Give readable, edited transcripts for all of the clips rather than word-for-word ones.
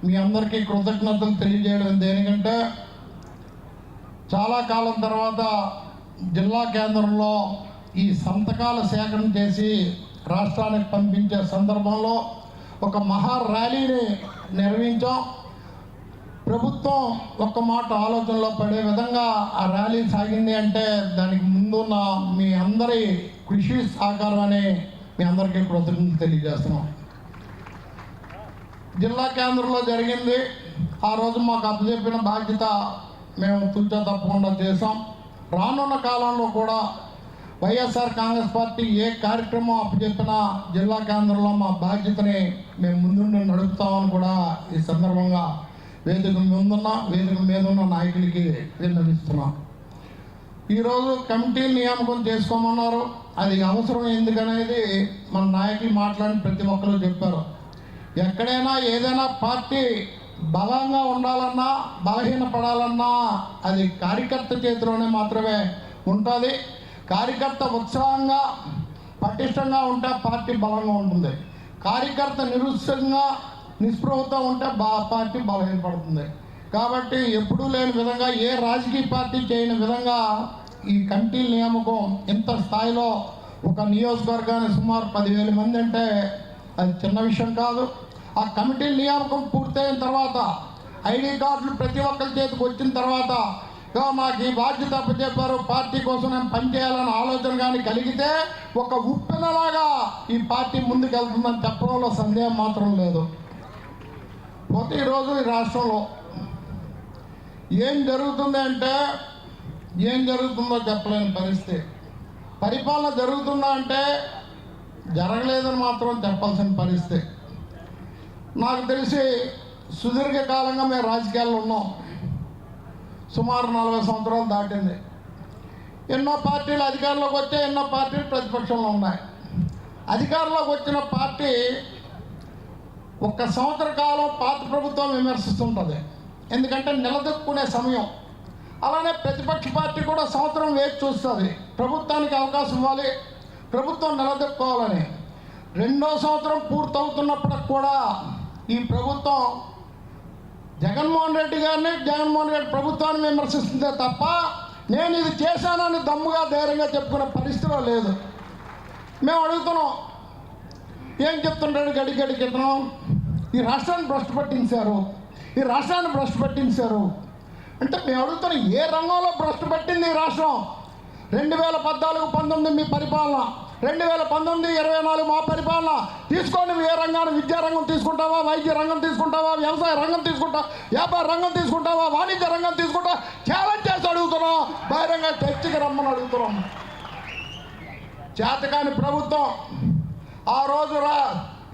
మీ అందరికీ కృతజ్ఞతలు తెలియజేయడం దేనికంటే చాలా కాలం తర్వాత జిల్లా కేంద్రంలో ఈ సంతకాల సేకరణ చేసి రాష్ట్రానికి పంపించే సందర్భంలో ఒక మహా ర్యాలీని నిర్వహించాం. ప్రభుత్వం ఒక్క మాట ఆలోచనలో పడే విధంగా ఆ ర్యాలీ సాగింది అంటే దానికి ముందున్న మీ అందరి కృషి సహకారం అని మీ అందరికీ కృతజ్ఞతలు తెలియజేస్తున్నాం. జిల్లా కేంద్రంలో జరిగింది. ఆ రోజు మాకు అప్పచెప్పిన బాధ్యత మేము తూచా తప్పకుండా చేసాం. రానున్న కాలంలో కూడా వైఎస్ఆర్ కాంగ్రెస్ పార్టీ ఏ కార్యక్రమం అప్పచెప్పినా జిల్లా కేంద్రంలో మా బాధ్యతని మేము ముందుండి నడుపుతామని కూడా ఈ సందర్భంగా వేదిక మీద ఉన్న నాయకులకి విన్నవిస్తున్నాం. ఈరోజు కమిటీ నియామకం చేసుకోమన్నారు. అది అవసరం ఎందుకనేది మన నాయకులు మాట్లాడిన ప్రతి ఒక్కరు చెప్పారు. ఎక్కడైనా ఏదైనా పార్టీ బలంగా ఉండాలన్నా బలహీనపడాలన్నా అది కార్యకర్త చేతిలోనే మాత్రమే ఉంటుంది. కార్యకర్త ఉత్సాహంగా పటిష్టంగా ఉంటే పార్టీ బలంగా ఉంటుంది. కార్యకర్త నిరుత్సాహంగా నిస్పృహతో ఉంటే పార్టీ బలహీనపడుతుంది. కాబట్టి ఎప్పుడూ లేని విధంగా ఏ రాజకీయ పార్టీ చేయని విధంగా ఈ కమిటీ నియామకం ఇంత స్థాయిలో ఒక నియోజకవర్గానికి సుమారు 10,000 మంది అంటే అది చిన్న విషయం కాదు. ఆ కమిటీ నియామకం పూర్తయిన తర్వాత ఐడి కార్డులు ప్రతి ఒక్కరి చేతికి వచ్చిన తర్వాత నాకు ఈ బాధ్యత అప్పచెప్పారు, పార్టీ కోసం నేను పనిచేయాలన్న ఆలోచన కానీ కలిగితే ఒక ఉప్పెనలాగా ఈ పార్టీ ముందుకెళ్తుందని చెప్పడంలో సందేహం మాత్రం లేదు. ప్రతిరోజు ఈ రాష్ట్రంలో ఏం జరుగుతుంది అంటే ఏం జరుగుతుందో చెప్పలేని పరిస్థితి. పరిపాలన జరుగుతుందా అంటే జరగలేదని మాత్రం చెప్పాల్సిన పరిస్థితి. నాకు తెలిసి సుదీర్ఘకాలంగా మేము రాజకీయాల్లో ఉన్నాం. సుమారు 40 సంవత్సరాలు దాటింది. ఎన్నో పార్టీలు అధికారంలోకి వచ్చాయి, ఎన్నో పార్టీలు ప్రతిపక్షంలో ఉన్నాయి. అధికారంలోకి వచ్చిన పార్టీ 1 సంవత్సర కాలం పాత ప్రభుత్వం విమర్శిస్తుంటుంది, ఎందుకంటే నిలదొక్కునే సమయం. అలానే ప్రతిపక్ష పార్టీ కూడా సంవత్సరం వేచి చూస్తుంది, ప్రభుత్వానికి అవకాశం ఇవ్వాలి, ప్రభుత్వం నిలదొక్కుకోవాలని. 2వ సంవత్సరం పూర్తవుతున్నప్పటికి కూడా ఈ ప్రభుత్వం జగన్మోహన్ రెడ్డి ప్రభుత్వాన్ని విమర్శిస్తుందే తప్ప నేను ఇది చేశానని దమ్ముగా ధైర్యంగా చెప్పుకునే పరిస్థితిలో లేదు. మేము అడుగుతున్నాం, ఏం చెప్తుంటాడు గడి క్రితం ఈ రాష్ట్రాన్ని భ్రష్టు పట్టించారు అంటే మేము అడుగుతున్నాం, ఏ రంగంలో భ్రష్టు పట్టింది ఈ రాష్ట్రం? 2014-19 మీ పరిపాలన, 2019-24 మా పరిపాలన తీసుకోండి. ఏ రంగాన్ని, విద్యా రంగం తీసుకుంటావా, వైద్య రంగం తీసుకుంటావా, వ్యవసాయ రంగం తీసుకుంటావా, వ్యాపార రంగం తీసుకుంటావా, వాణిజ్య రంగం తీసుకుంటా, ఛాలెంజ్ చేసి అడుగుతున్నాం, బహిరంగ చర్చకి రమ్మని అడుగుతున్నాం. చేతకాని ప్రభుత్వం ఆ రోజు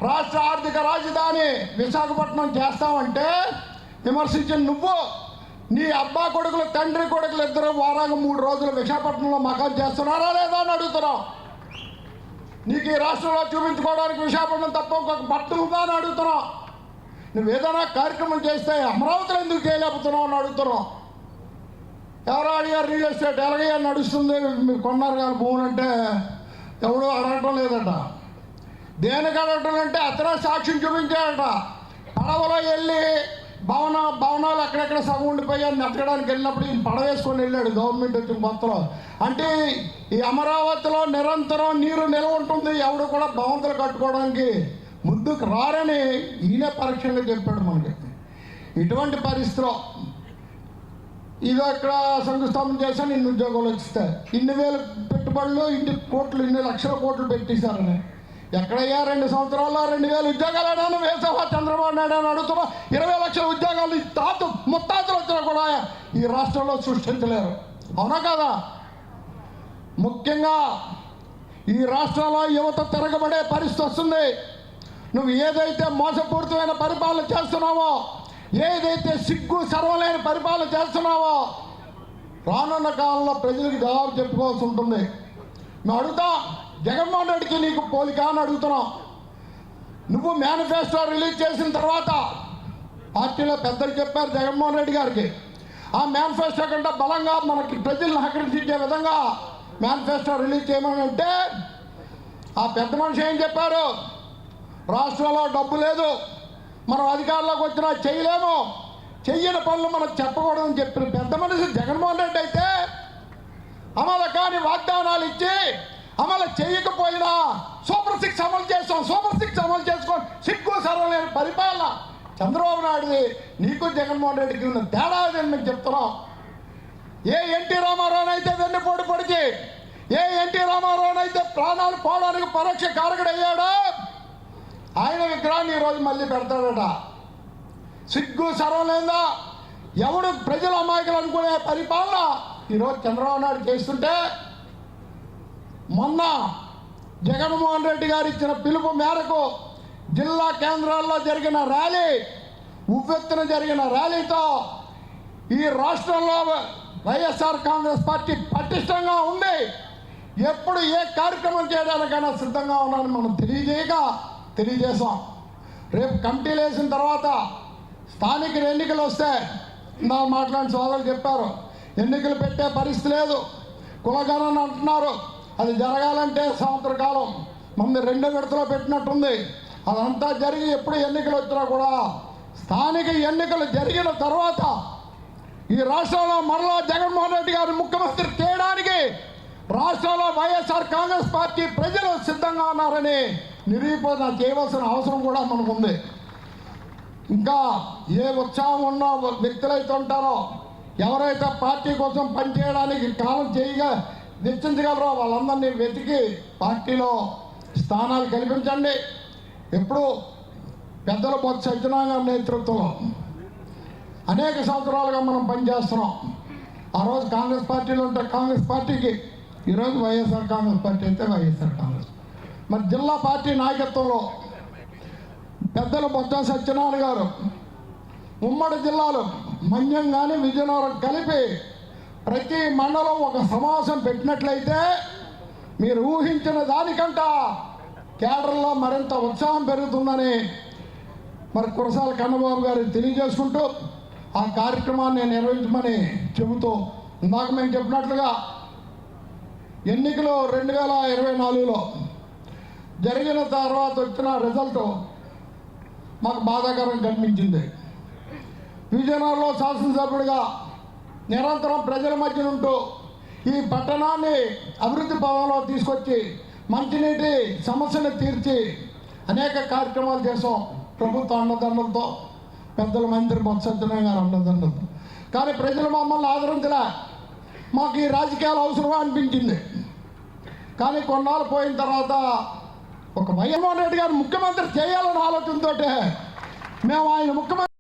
రాష్ట్ర ఆర్థిక రాజధాని విశాఖపట్నం చేస్తామంటే విమర్శించిన నువ్వు, నీ అబ్బా కొడుకులు తండ్రి కొడుకులు ఇద్దరు వారానికి 3 రోజులు విశాఖపట్నంలో మకాం చేస్తున్నారా లేదా అని అడుగుతున్నాం. నీకు ఈ రాష్ట్రంలో చూపించుకోవడానికి విశాఖపట్నం తప్ప ఇంకొక పట్టణంగా అని అడుగుతున్నాం. నువ్వు ఏదైనా కార్యక్రమం చేస్తే అమరావతిలో ఎందుకు చేయలేకపోతున్నావు అని అడుగుతున్నాం. ఎవరో అడిగారు, రియల్ ఎస్టేట్ ఎలాగయ్యా నడుస్తుంది, మీరు కొన్నారు కానీ భూములు అంటే ఎవడో అడగటం లేదట. దేనికి అడగటం అంటే అతనే సాక్ష్యం చూపించాడట. పడవలో వెళ్ళి భవనాలు అక్కడెక్కడ సగం ఉండిపోయాన్ని నెట్టడానికి వెళ్ళినప్పుడు ఈయన పడవ వేసుకొని వెళ్ళాడు గవర్నమెంట్ వచ్చిన కొత్తలో. అంటే ఈ అమరావతిలో నిరంతరం నీరు నిల్వ ఉంటుంది, ఎవడు కూడా భవంతులు కట్టుకోవడానికి ముందుకు రారని ఈయనే పరీక్షగా చెప్పాడు మనకి. ఇటువంటి పరిస్థితిలో ఇది అక్కడ శంకుస్థాపన చేశాను, ఇన్ని ఉద్యోగాలు వచ్చిస్తాయి, ఇన్ని వేల పెట్టుబడులు, ఇన్ని లక్షల కోట్లు పెట్టేశారని. ఎక్కడయ్యా 2 సంవత్సరాల్లో 2,000 ఉద్యోగాలు అన్నాను వేసావా చంద్రబాబు నాయుడు అని అడుగుతున్నా. 20 లక్షల ఉద్యోగాలు ముత్తాతలు వచ్చినా కూడా ఈ రాష్ట్రంలో సృష్టించలేరు, అవునా కదా? ముఖ్యంగా ఈ రాష్ట్రంలో యువత తిరగబడే పరిస్థితి వస్తుంది. నువ్వు ఏదైతే మోసపూరితమైన పరిపాలన చేస్తున్నావో, ఏదైతే సిగ్గు సర్వలేని పరిపాలన చేస్తున్నావో రానున్న కాలంలో ప్రజలకు జవాబు చెప్పుకోవాల్సి ఉంటుంది. మేము అడుగుతాం, జగన్మోహన్ రెడ్డికి నీకు పోలిక అని అడుగుతున్నాం. నువ్వు మేనిఫెస్టో రిలీజ్ చేసిన తర్వాత పార్టీలో పెద్దలు చెప్పారు జగన్మోహన్ రెడ్డి గారికి, ఆ మేనిఫెస్టో కంటే బలంగా మనకి ప్రజలను ఆకర్షించే విధంగా మేనిఫెస్టో రిలీజ్ చేయమని అంటే ఆ పెద్ద మనిషి ఏం చెప్పారు? రాష్ట్రంలో డబ్బు లేదు, మనం అధికారంలోకి వచ్చినా చేయలేము, చెయ్యని పనులు మనం చెప్పకూడదని చెప్పిన పెద్ద మనిషి జగన్మోహన్ రెడ్డి అయితే అమలు కాని వాగ్దానాలు ఇచ్చి అమలు చేయకపోయినా సూపర్ 6 అమలు చేస్తాం, సూపర్ 6 అమలు చేసుకొని సిగ్గు సరలేని పరిపాలన చంద్రబాబు నాయుడుది. నీకు జగన్మోహన్ రెడ్డికి ఉన్న తేడా అని మేము చెప్తున్నాం. ఏ ఎన్టీ రామారావునైతే వెన్నుపోటు పొడిచి, ఏ ఎన్టీ రామారావునైతే ప్రాణాలు పోవడానికి పరోక్ష కారకుడయ్యాడో ఆయన విగ్రహాన్ని ఈరోజు మళ్ళీ పెడతాడట. సిగ్గు సర్వం లేదా? ఎవడు ప్రజల అమాయకులు అనుకునే పరిపాలన ఈరోజు చంద్రబాబు నాయుడు చేస్తుంటే, మొన్న జగన్మోహన్ రెడ్డి గారు ఇచ్చిన పిలుపు మేరకు జిల్లా కేంద్రాల్లో జరిగిన ర్యాలీ, ఉవ్వెత్తున జరిగిన ర్యాలీతో ఈ రాష్ట్రంలో వైఎస్ఆర్ కాంగ్రెస్ పార్టీ పటిష్టంగా ఉంది. ఎప్పుడు ఏ కార్యక్రమం చేయడానికైనా సిద్ధంగా ఉన్నామని మనం తెలియజేసాం. రేపు కమిటీలు వేసిన తర్వాత స్థానిక ఎన్నికలు వస్తే నా మాట్లాడిన సోదరులు చెప్పారు, ఎన్నికలు పెట్టే పరిస్థితి లేదు, కులగణన అంటున్నారు. అది జరగాలంటే సంవత్సర కాలం, మంది 2 విడతలో పెట్టినట్టుంది. అదంతా జరిగి ఎప్పుడు ఎన్నికలు వచ్చినా కూడా స్థానిక ఎన్నికలు జరిగిన తర్వాత ఈ రాష్ట్రంలో మరలా జగన్మోహన్ రెడ్డి గారు ముఖ్యమంత్రి చేయడానికి రాష్ట్రంలో వైఎస్ఆర్ కాంగ్రెస్ పార్టీ ప్రజలు సిద్ధంగా ఉన్నారని నిరూపణ చేయవలసిన అవసరం కూడా మనకుంది. ఇంకా ఏ ఉత్సాహం ఉన్న వ్యక్తులైతే ఉంటారో, ఎవరైతే పార్టీ కోసం పనిచేయడానికి కాలం నిశ్చయించగలరో వాళ్ళందరినీ వెతికి పార్టీలో స్థానాలు కల్పించండి. ఎప్పుడు పెద్దల బొత్స సత్యనారాయణ గారి నేతృత్వంలో అనేక సంవత్సరాలుగా మనం పనిచేస్తున్నాం. ఆ రోజు కాంగ్రెస్ పార్టీలో ఉంటే కాంగ్రెస్ పార్టీకి, ఈరోజు వైఎస్ఆర్ కాంగ్రెస్ పార్టీ అయితే వైఎస్ఆర్ కాంగ్రెస్. మరి జిల్లా పార్టీ నాయకత్వంలో పెద్దల బొత్స సత్యనారాయణ గారు ఉమ్మడి జిల్లాలు మన్యం కానీ విజయనగరం కలిపి ప్రతి మండలం ఒక సమావేశం పెట్టినట్లయితే మీరు ఊహించిన దానికంట కేడర్లో మరింత ఉత్సాహం పెరుగుతుందని మరి కురసాల కన్నబాబు గారికి తెలియజేసుకుంటూ ఆ కార్యక్రమాన్ని నిర్వహించమని చెబుతూ, ఇందాక మేము చెప్పినట్లుగా ఎన్నికలు 2024లో జరిగిన తర్వాత వచ్చిన రిజల్ట్ మాకు బాధాకరం కనిపించింది. విజయనగరంలో శాసనసభ్యుడిగా నిరంతరం ప్రజల మధ్య ఉంటూ ఈ పట్టణాన్ని అభివృద్ధి పదంలో తీసుకొచ్చి మంచినీటి సమస్యను తీర్చి అనేక కార్యక్రమాలు చేసాం. ప్రభుత్వ అండదండలతో, పెద్దల మంత్రి బొత్స సత్యనారాయణ గారు అండదండలతో. కానీ ప్రజలు మమ్మల్ని ఆదరించలే. మాకు ఈ రాజకీయాలు అవసరమా అనిపించింది. కానీ కొన్నాళ్ళు పోయిన తర్వాత ఒక జగన్మోహన్ రెడ్డి గారు ముఖ్యమంత్రి చేయాలన్న ఆలోచనతో మేము ఆయన ముఖ్యమంత్రి